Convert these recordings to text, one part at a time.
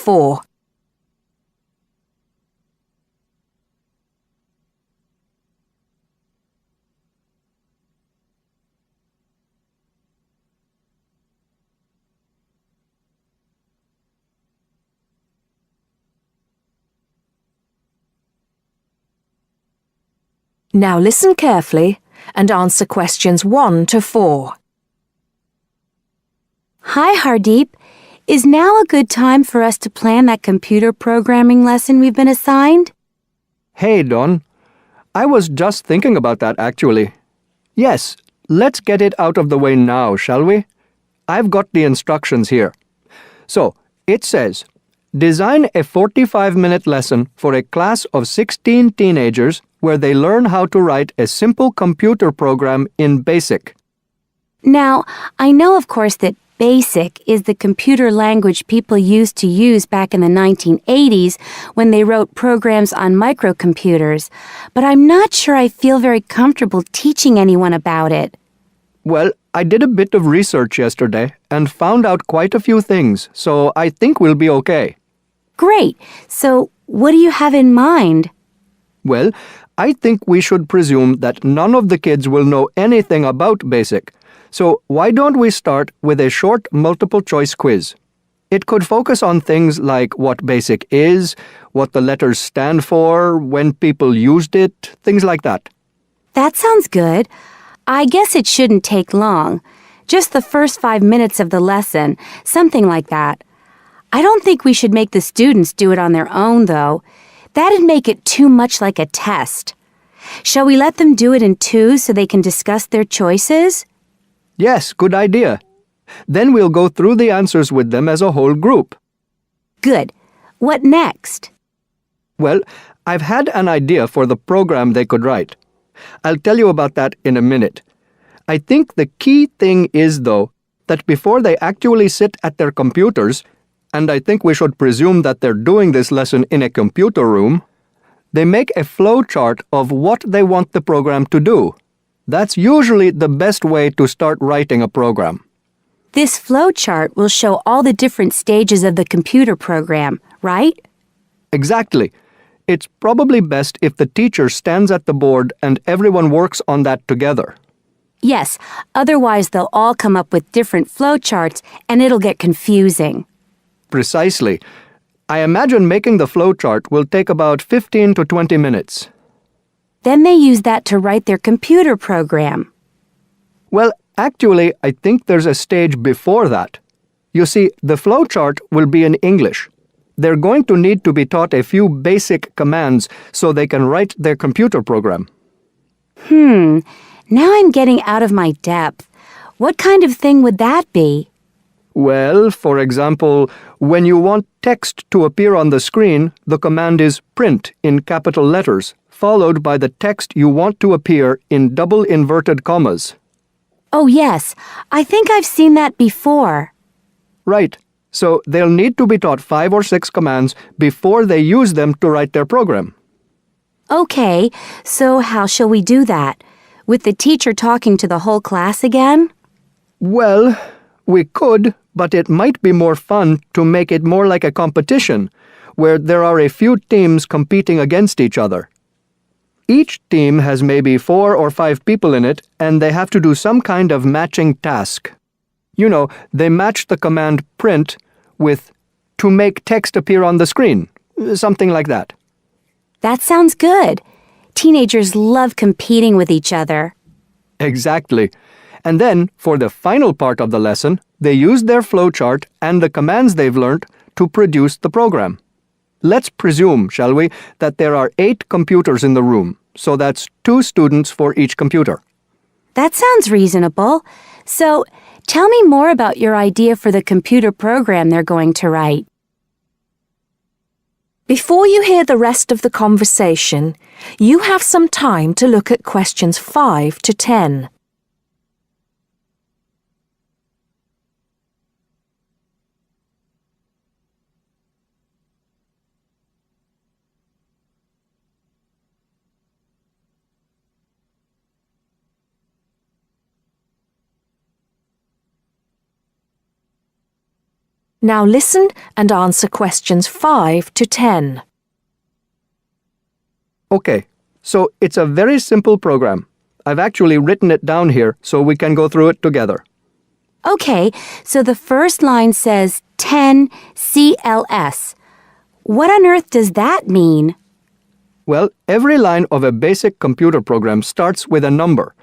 4. Now listen carefully and answer questions 1 to 4. Hi, Hardeep. Is now a good time for us to plan that computer programming lesson we've been assigned? Hey, Dawn. I was just thinking about that, actually. Yes, let's get it out of the way now, shall we? I've got the instructions here. So, it says, design a 45-minute lesson for a class of 16 teenagers where they learn how to write a simple computer program in BASIC. Now, I know, of course, that BASIC is the computer language people used to use back in the 1980s when they wrote programs on microcomputers, but I'm not sure I feel very comfortable teaching anyone about it. Well, I did a bit of research yesterday and found out quite a few things, so I think we'll be okay. Great. So, what do you have in mind? Well, I think we should presume that none of the kids will know anything about BASIC. So why don't we start with a short multiple-choice quiz? It could focus on things like what BASIC is, what the letters stand for, when people used it, things like that. That sounds good. I guess it shouldn't take long. Just the first 5 minutes of the lesson, something like that. I don't think we should make the students do it on their own, though. That'd make it too much like a test. Shall we let them do it in twos so they can discuss their choices? Yes, good idea. Then we'll go through the answers with them as a whole group. Good. What next? Well, I've had an idea for the program they could write. I'll tell you about that in a minute. I think the key thing is, though, that before they actually sit at their computers, and I think we should presume that they're doing this lesson in a computer room, they make a flow chart of what they want the program to do. That's usually the best way to start writing a program. This flow chart will show all the different stages of the computer program, right? Exactly. It's probably best if the teacher stands at the board and everyone works on that together. Yes, otherwise they'll all come up with different flow charts and it'll get confusing. Precisely. I imagine making the flow chart will take about 15 to 20 minutes. Then they use that to write their computer program. Well, actually, I think there's a stage before that. You see, the flow chart will be in English. They're going to need to be taught a few basic commands so they can write their computer program. Now I'm getting out of my depth. What kind of thing would that be? Well, for example, when you want text to appear on the screen, the command is print in capital letters, followed by the text you want to appear in double inverted commas. Oh yes, I think I've seen that before. Right. So they'll need to be taught 5 or 6 commands before they use them to write their program. Okay, so how shall we do that? With the teacher talking to the whole class again? Well, we could, but it might be more fun to make it more like a competition, where there are a few teams competing against each other. Each team has maybe 4 or 5 people in it, and they have to do some kind of matching task. You know, they match the command print with to make text appear on the screen, something like that. That sounds good. Teenagers love competing with each other. Exactly. And then, for the final part of the lesson, they use their flowchart and the commands they've learned to produce the program. Let's presume, shall we, that there are 8 computers in the room, so that's 2 students for each computer. That sounds reasonable. So, tell me more about your idea for the computer program they're going to write. Before you hear the rest of the conversation, you have some time to look at questions 5 to 10. Now listen and answer questions 5 to 10. Okay, so it's a very simple program. I've actually written it down here so we can go through it together. Okay, so the first line says 10 CLS. What on earth does that mean? Well, every line of a basic computer program starts with a number.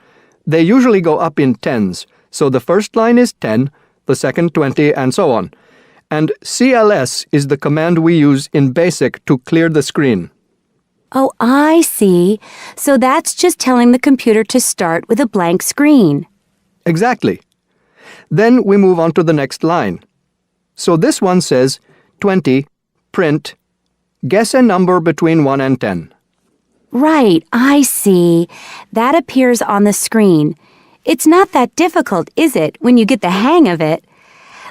They usually go up in tens, so the first line is 10, the second 20, and so on. And CLS is the command we use in BASIC to clear the screen. Oh, I see. So that's just telling the computer to start with a blank screen. Exactly. Then we move on to the next line. So this one says 20, print, guess a number between 1 and 10. Right, I see. That appears on the screen. It's not that difficult, is it, when you get the hang of it?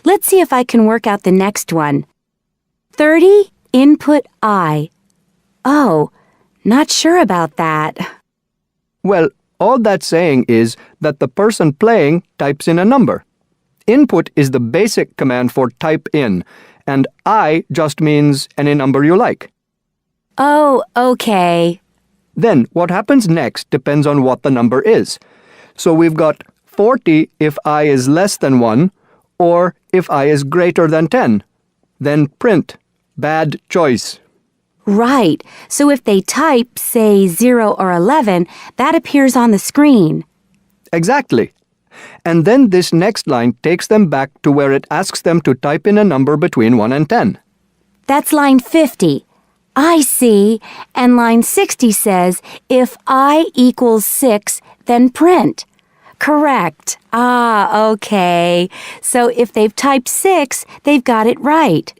Let's see if I can work out the next one. 30, input I. Oh, not sure about that. Well, all that's saying is that the person playing types in a number. Input is the basic command for type in, and I just means any number you like. Oh, okay. Then what happens next depends on what the number is. So we've got 40 if I is less than 1, or if I is greater than 10. Then print. Bad choice. Right, so if they type, say, 0 or 11, that appears on the screen. Exactly. And then this next line takes them back to where it asks them to type in a number between 1 and 10. That's line 50. I see. And line 60 says, if I equals 6, then print. Correct. Ah, okay. So if they've typed 6, they've got it right.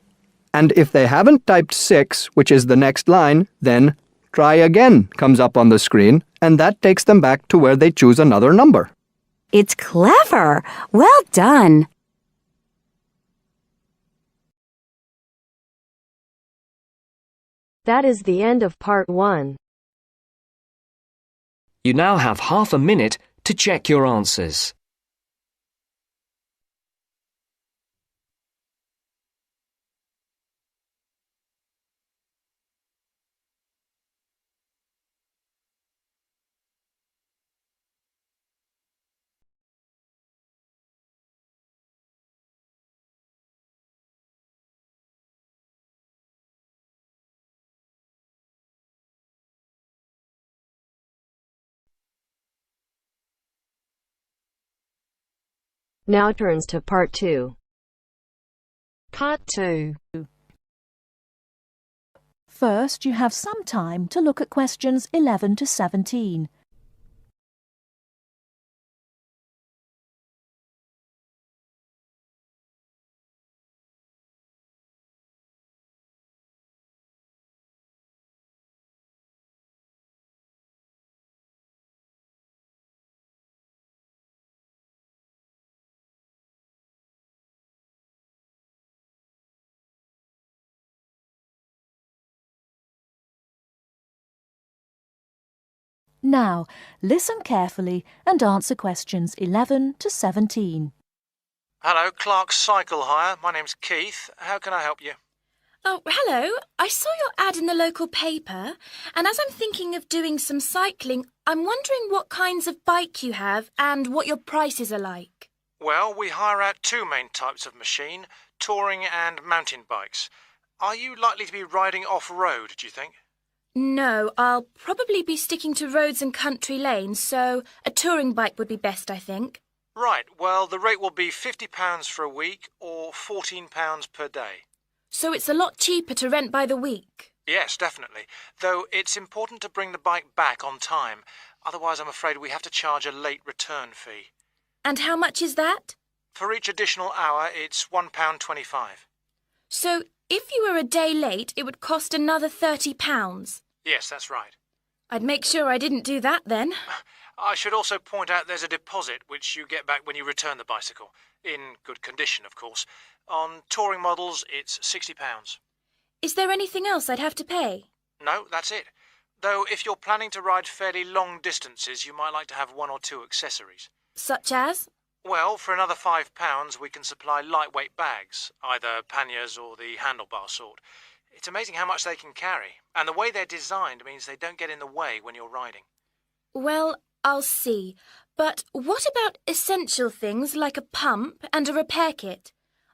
And if they haven't typed 6, which is the next line, then try again comes up on the screen, and that takes them back to where they choose another number. It's clever. Well done. That is the end of part 1. You now have half a minute to check your answers. Now turns to part 2. Part 2. First, you have some time to look at questions 11 to 17. Now, listen carefully and answer questions 11 to 17. Hello, Clark's Cycle Hire. My name's Keith. How can I help you? Oh, hello. I saw your ad in the local paper, and as I'm thinking of doing some cycling, I'm wondering what kinds of bike you have and what your prices are like. Well, we hire out two main types of machine, touring and mountain bikes. Are you likely to be riding off-road, do you think? No, I'll probably be sticking to roads and country lanes, so a touring bike would be best, I think. Right, well, the rate will be £50 for a week or £14 per day. So it's a lot cheaper to rent by the week. Yes, definitely. Though it's important to bring the bike back on time. Otherwise, I'm afraid we have to charge a late return fee. And how much is that? For each additional hour, it's £1.25. So if you were a day late, it would cost another £30. Yes, that's right. I'd make sure I didn't do that then. I should also point out there's a deposit which you get back when you return the bicycle. In good condition, of course. On touring models, it's £60. Is there anything else I'd have to pay? No, that's it. Though if you're planning to ride fairly long distances, you might like to have one or two accessories. Such as? Well, for another £5, we can supply lightweight bags, either panniers or the handlebar sort. It's amazing how much they can carry, and the way they're designed means they don't get in the way when you're riding. Well, I'll see. But what about essential things like a pump and a repair kit?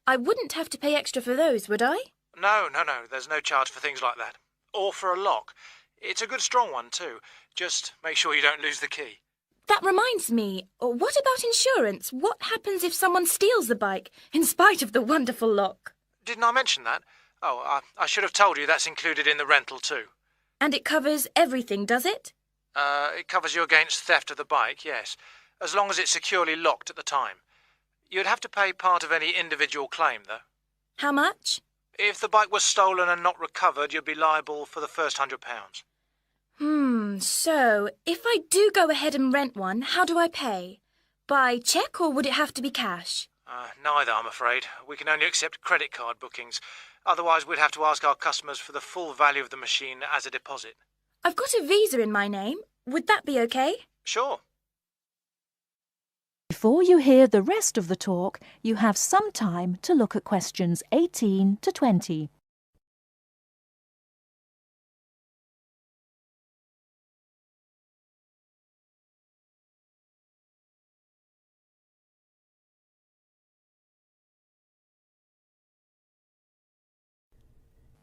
I wouldn't have to pay extra for those, would I? No, there's no charge for things like that. Or for a lock. It's a good strong one too. Just make sure you don't lose the key. That reminds me, what about insurance? What happens if someone steals the bike, in spite of the wonderful lock? Didn't I mention that? Oh, I should have told you that's included in the rental too. And it covers everything, does it? It covers you against theft of the bike, yes, as long as it's securely locked at the time. You'd have to pay part of any individual claim, though. How much? If the bike was stolen and not recovered, you'd be liable for the first £100. So, if I do go ahead and rent one, how do I pay? By cheque or would it have to be cash? Neither, I'm afraid. We can only accept credit card bookings. Otherwise, we'd have to ask our customers for the full value of the machine as a deposit. I've got a visa in my name. Would that be okay? Sure. Before you hear the rest of the talk, you have some time to look at questions 18 to 20.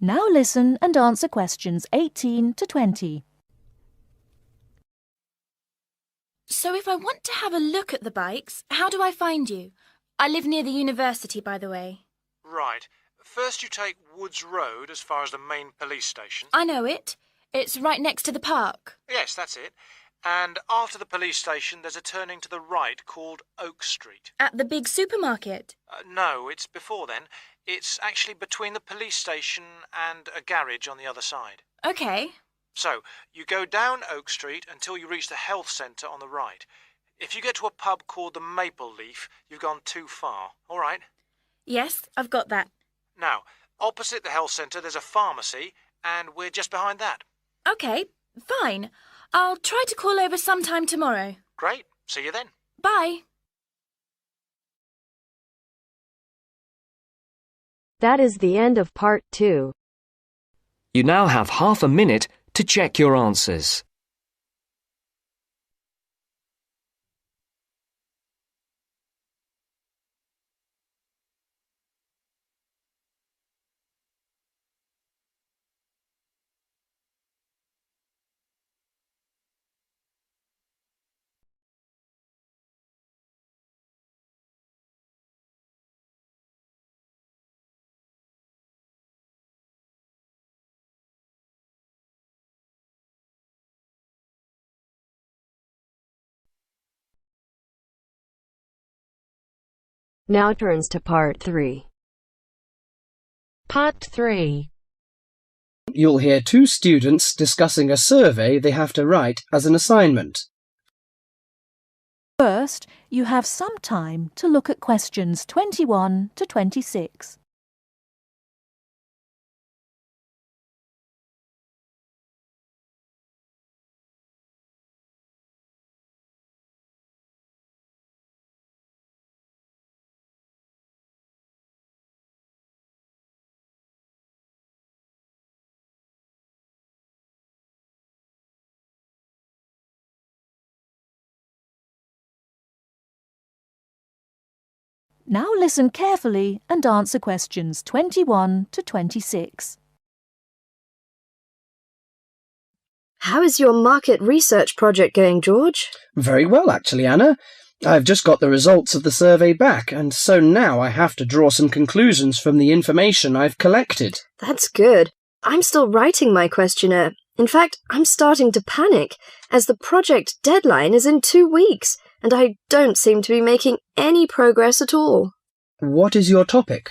Now listen and answer questions 18 to 20. So if I want to have a look at the bikes, how do I find you? I live near the university, by the way. Right. First you take Woods Road as far as the main police station. I know it. It's right next to the park. Yes, that's it. And after the police station, there's a turning to the right called Oak Street. At the big supermarket? No, it's before then. It's actually between the police station and a garage on the other side. OK. So, you go down Oak Street until you reach the health centre on the right. If you get to a pub called the Maple Leaf, you've gone too far. All right? Yes, I've got that. Now, opposite the health centre, there's a pharmacy, and we're just behind that. OK, fine. I'll try to call over sometime tomorrow. Great. See you then. Bye. That is the end of part 2. You now have half a minute to check your answers. Now turns to part 3. Part 3. You'll hear two students discussing a survey they have to write as an assignment. First, you have some time to look at questions 21 to 26. Now listen carefully and answer questions 21 to 26. How is your market research project going, George? Very well, actually, Anna. I've just got the results of the survey back, and so now I have to draw some conclusions from the information I've collected. That's good. I'm still writing my questionnaire. In fact, I'm starting to panic, as the project deadline is in 2 weeks, and I don't seem to be making any progress at all. What is your topic?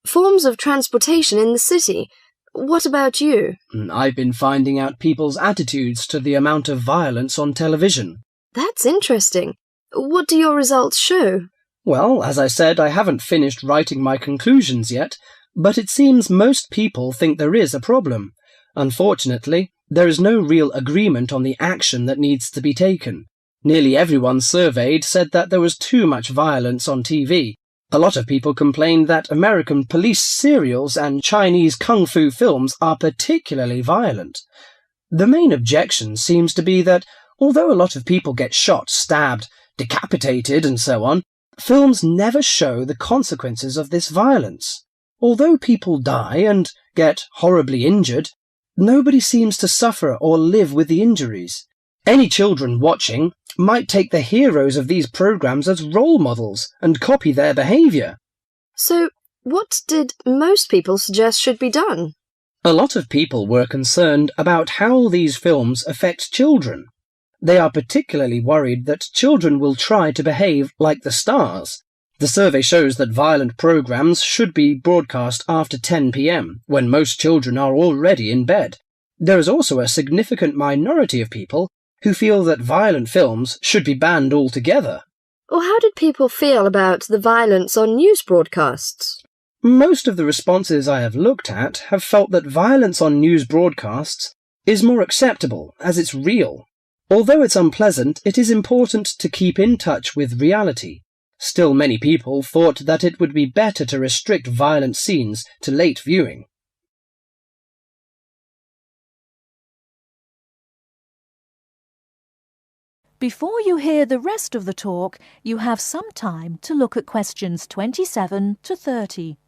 Forms of transportation in the city. What about you? I've been finding out people's attitudes to the amount of violence on television. That's interesting. What do your results show? Well, as I said, I haven't finished writing my conclusions yet, but it seems most people think there is a problem. Unfortunately, there is no real agreement on the action that needs to be taken. Nearly everyone surveyed said that there was too much violence on TV. A lot of people complained that American police serials and Chinese kung fu films are particularly violent. The main objection seems to be that although a lot of people get shot, stabbed, decapitated and so on, films never show the consequences of this violence. Although people die and get horribly injured, nobody seems to suffer or live with the injuries. Any children watching might take the heroes of these programs as role models and copy their behaviour. So, what did most people suggest should be done? A lot of people were concerned about how these films affect children. They are particularly worried that children will try to behave like the stars. The survey shows that violent programs should be broadcast after 10 p.m, when most children are already in bed. There is also a significant minority of people who feel that violent films should be banned altogether. Or how did people feel about the violence on news broadcasts? Most of the responses I have looked at have felt that violence on news broadcasts is more acceptable as it's real. Although it's unpleasant, it is important to keep in touch with reality. Still, many people thought that it would be better to restrict violent scenes to late viewing. Before you hear the rest of the talk, you have some time to look at questions 27 to 30.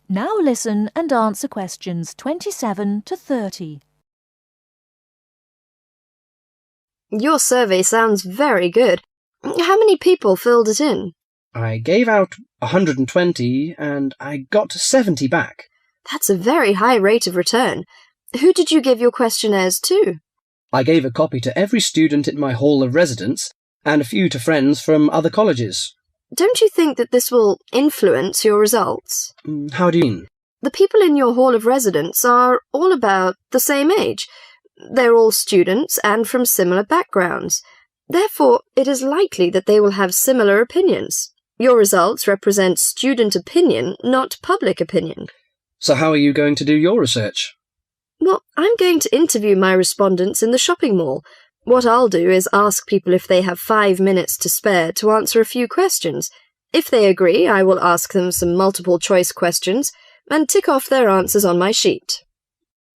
Now listen and answer questions 27 to 30. Your survey sounds very good. How many people filled it in? I gave out 120 and I got 70 back. That's a very high rate of return. Who did you give your questionnaires to? I gave a copy to every student in my hall of residence and a few to friends from other colleges. Don't you think that this will influence your results? How do you mean? The people in your hall of residence are all about the same age. They're all students and from similar backgrounds. Therefore, it is likely that they will have similar opinions. Your results represent student opinion, not public opinion. So how are you going to do your research? Well, I'm going to interview my respondents in the shopping mall. What I'll do is ask people if they have 5 minutes to spare to answer a few questions. If they agree, I will ask them some multiple-choice questions and tick off their answers on my sheet.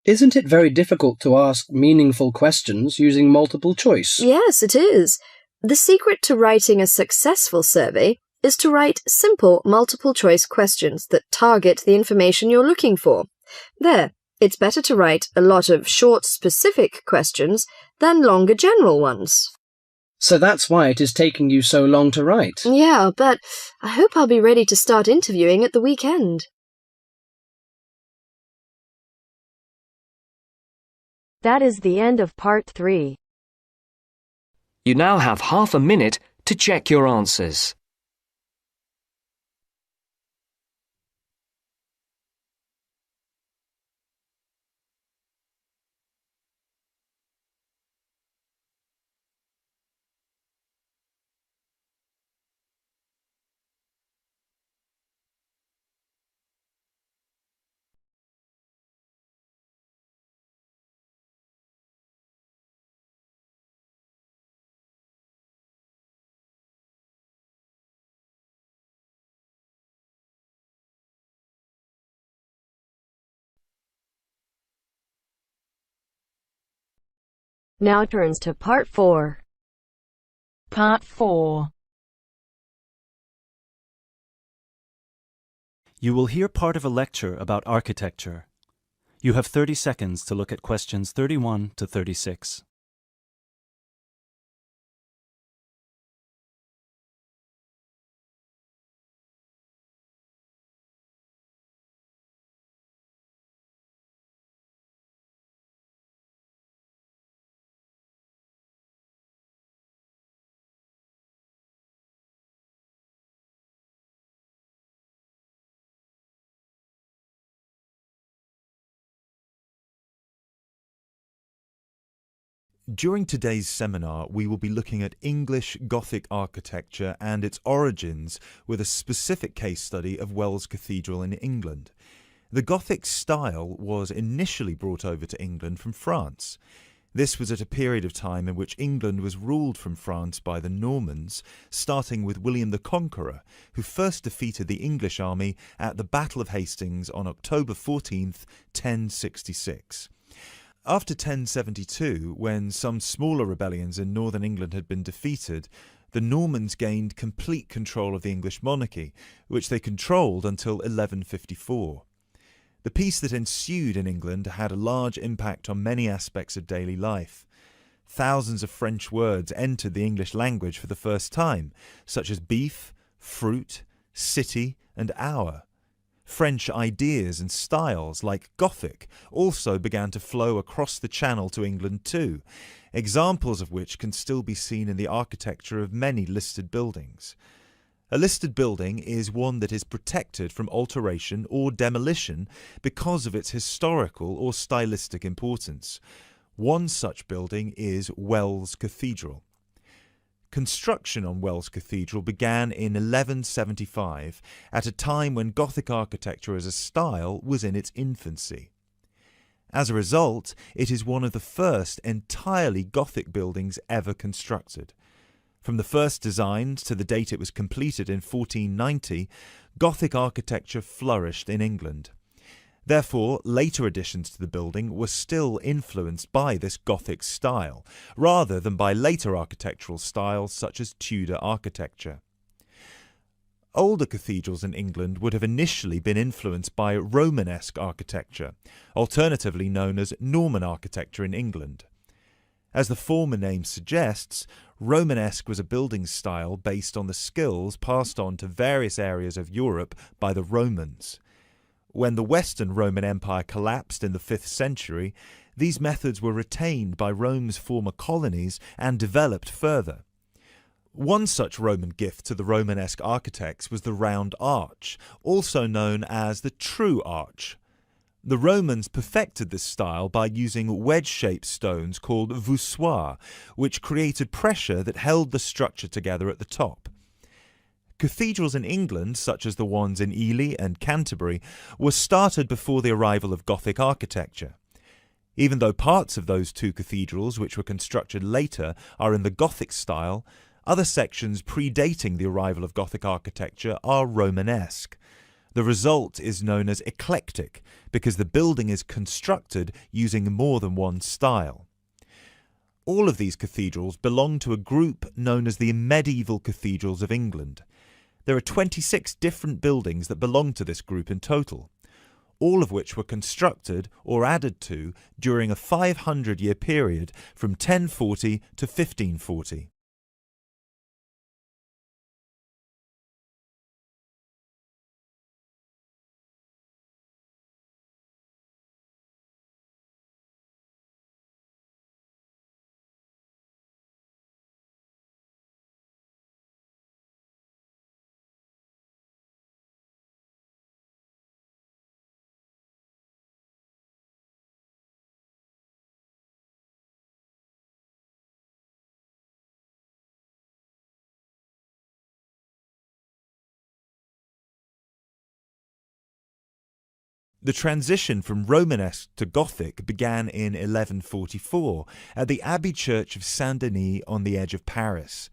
Isn't it very difficult to ask meaningful questions using multiple choice? Yes, it is. The secret to writing a successful survey is to write simple multiple-choice questions that target the information you're looking for. There, it's better to write a lot of short, specific questions than longer general ones. So that's why it is taking you so long to write? Yeah, but I hope I'll be ready to start interviewing at the weekend. That is the end of part 3. You now have half a minute to check your answers. Now turns to part 4. Part 4. You will hear part of a lecture about architecture. You have 30 seconds to look at questions 31 to 36. During today's seminar, we will be looking at English Gothic architecture and its origins with a specific case study of Wells Cathedral in England. The Gothic style was initially brought over to England from France. This was at a period of time in which England was ruled from France by the Normans, starting with William the Conqueror, who first defeated the English army at the Battle of Hastings on October 14th, 1066. After 1072, when some smaller rebellions in northern England had been defeated, the Normans gained complete control of the English monarchy, which they controlled until 1154. The peace that ensued in England had a large impact on many aspects of daily life. Thousands of French words entered the English language for the first time, such as beef, fruit, city, and hour. French ideas and styles, like Gothic, also began to flow across the Channel to England too, examples of which can still be seen in the architecture of many listed buildings. A listed building is one that is protected from alteration or demolition because of its historical or stylistic importance. One such building is Wells Cathedral. Construction on Wells Cathedral began in 1175, at a time when Gothic architecture as a style was in its infancy. As a result, it is one of the first entirely Gothic buildings ever constructed. From the first designs to the date it was completed in 1490, Gothic architecture flourished in England. Therefore, later additions to the building were still influenced by this Gothic style, rather than by later architectural styles such as Tudor architecture. Older cathedrals in England would have initially been influenced by Romanesque architecture, alternatively known as Norman architecture in England. As the former name suggests, Romanesque was a building style based on the skills passed on to various areas of Europe by the Romans. When the Western Roman Empire collapsed in the 5th century, these methods were retained by Rome's former colonies and developed further. One such Roman gift to the Romanesque architects was the round arch, also known as the true arch. The Romans perfected this style by using wedge-shaped stones called voussoirs, which created pressure that held the structure together at the top. Cathedrals in England, such as the ones in Ely and Canterbury, were started before the arrival of Gothic architecture. Even though parts of those two cathedrals, which were constructed later, are in the Gothic style, other sections predating the arrival of Gothic architecture are Romanesque. The result is known as eclectic, because the building is constructed using more than one style. All of these cathedrals belong to a group known as the medieval cathedrals of England. There are 26 different buildings that belong to this group in total, all of which were constructed or added to during a 500-year period from 1040 to 1540. The transition from Romanesque to Gothic began in 1144 at the Abbey Church of Saint-Denis on the edge of Paris.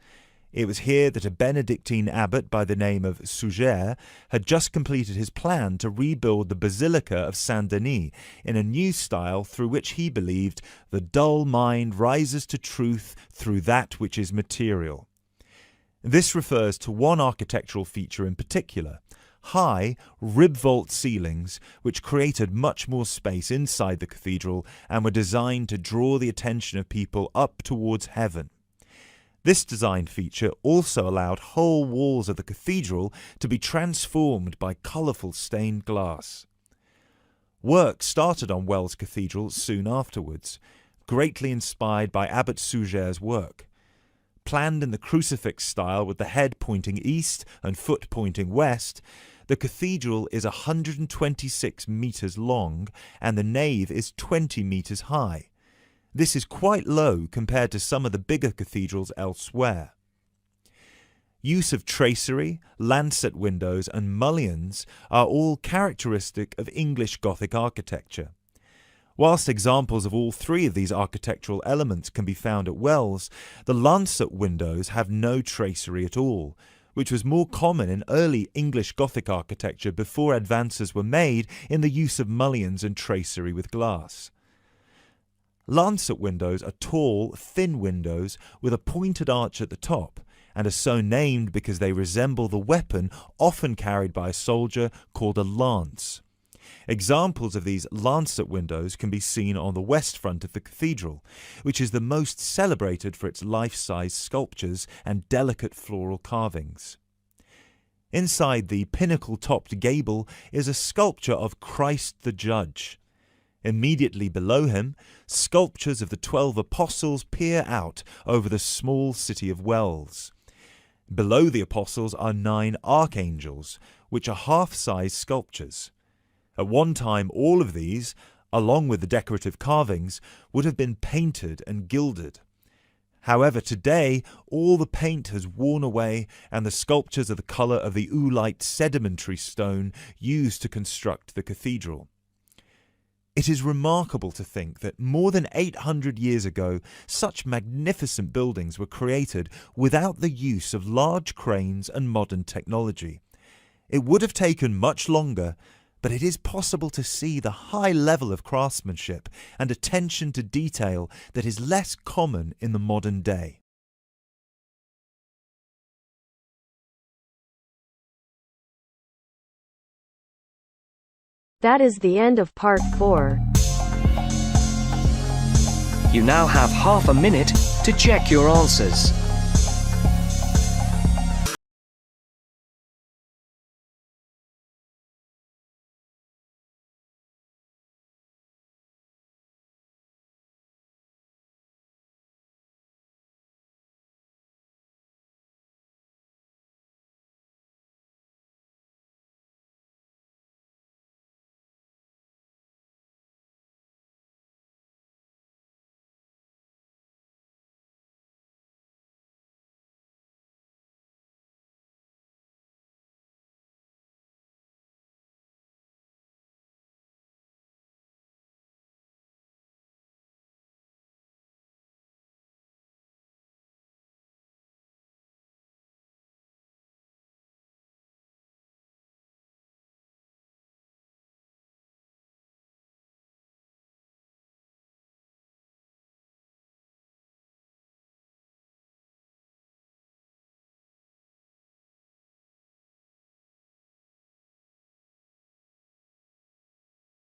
It was here that a Benedictine abbot by the name of Suger had just completed his plan to rebuild the Basilica of Saint-Denis in a new style through which he believed the dull mind rises to truth through that which is material. This refers to one architectural feature in particular: high, rib-vault ceilings, which created much more space inside the cathedral and were designed to draw the attention of people up towards heaven. This design feature also allowed whole walls of the cathedral to be transformed by colourful stained glass. Work started on Wells Cathedral soon afterwards, greatly inspired by Abbot Suger's work. Planned in the crucifix style with the head pointing east and foot pointing west, the cathedral is 126 metres long and the nave is 20 metres high. This is quite low compared to some of the bigger cathedrals elsewhere. Use of tracery, lancet windows and mullions are all characteristic of English Gothic architecture. Whilst examples of all three of these architectural elements can be found at Wells, the lancet windows have no tracery at all, which was more common in early English Gothic architecture before advances were made in the use of mullions and tracery with glass. Lancet windows are tall, thin windows with a pointed arch at the top, and are so named because they resemble the weapon often carried by a soldier called a lance. Examples of these lancet windows can be seen on the west front of the cathedral, which is the most celebrated for its life-size sculptures and delicate floral carvings. Inside the pinnacle-topped gable is a sculpture of Christ the Judge. Immediately below him, sculptures of the 12 apostles peer out over the small city of Wells. Below the apostles are 9 archangels, which are half-size sculptures. At one time, all of these, along with the decorative carvings, would have been painted and gilded. However, today, all the paint has worn away and the sculptures are the colour of the oolite sedimentary stone used to construct the cathedral. It is remarkable to think that more than 800 years ago, such magnificent buildings were created without the use of large cranes and modern technology. It would have taken much longer, but it is possible to see the high level of craftsmanship and attention to detail that is less common in the modern day. That is the end of part 4. You now have half a minute to check your answers.